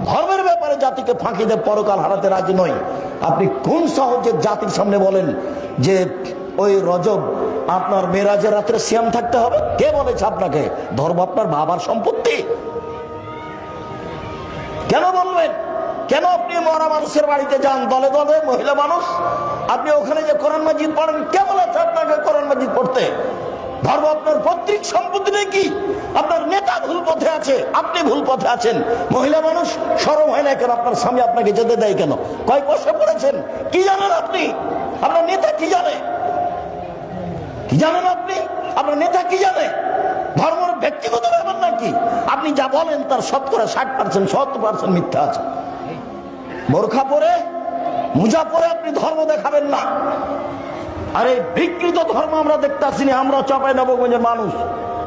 ধর্মের ব্যাপারে জাতিকে ফাঁকি দিয়ে পরকাল হারাতে রাজি নই। আপনি কোন সহজে জাতির সামনে বলেন যে ওই রজব আপনার মেরাজের রাত্রে সিয়াম থাকতে হবে? কে বলেছে আপনাকে? ধর্ম আপনার বাবার সম্পত্তি? কেন বলবেন? কেন আপনি মরা মানুষের বাড়িতে যান দলে দলে, মহিলা মানুষ, আপনি ওখানে যে কোরআন মাজিদ পড়েন? কে বলেছে আপনাকে কোরআন মাজিদ পড়তে? ধর্ম আপনার পৈতৃক সম্পত্তি নাকি? আপনার নেতা ভুল পথে আছে, আপনি ভুল পথে আছেন। মহিলা মানুষ, শরম হয় না কেন? আপনার স্বামী আপনাকে যেতে দেয় কেন? কয় পয়সা পড়েছেন? কি জানেন আপনি? আপনার নেতা কি জানে? কি জানেন আপনি? আপনার নেতা কি জানে? ধর্মের ব্যক্তিগত ব্যাপার নাকি? আপনি যা বলেন তার শতকরা 60%, 70% মিথ্যা আছে। বোরখা পরে, মুজা পরে আপনি ধর্ম দেখাবেন না। আরে বিকৃত ধর্ম আমরা দেখতে আসিনি, আমরা চাঁপাইনবাবগঞ্জের মানুষ।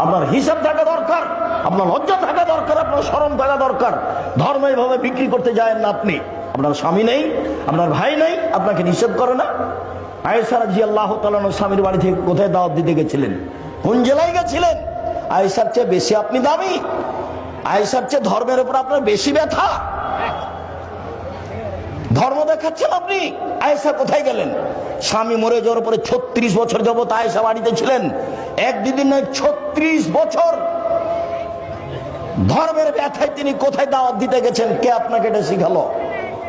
আপনার হিসাব থাকা দরকার, আপনার লজ্জা থাকা দরকার, আপনার শরম থাকা দরকার। ধর্ম এইভাবে বিক্রি করতে যায় না আপনি। আপনার স্বামী নেই, আপনার ভাই নেই, আপনাকে নিষেধ করে না? আয়েশা রাদিয়াল্লাহু তাআলা স্বামীর বাড়ি থেকে কোথায় দাওয়াত দিতে গেছিলেন? কোন জেলায় গেছিলেন? আয়েশার চেয়ে বেশি আপনি দামি? আয়েশার চেয়ে ধর্মের উপর আপনার বেশি ব্যথা? ধর্ম দেখাচ্ছেন আপনি? আয়েশা কোথায় গেলেন? স্বামী মরে যাওয়ার পরে 36 বছর যাবত আয়েশা বাড়িতে ছিলেন। এক দুদিন নয়, 36 বছর ধর্মের ব্যথায় তিনি কোথায় দাওয়াত দিতে গেছেন? কে আপনাকে এটা শিখালো?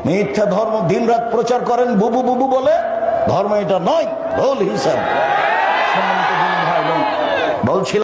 মিথ্যা ধর্ম দিন রাত প্রচার করেন বুবু বুবু বলে। ধর্ম এটা নয়, ভুল হিসাব। বলছিলাম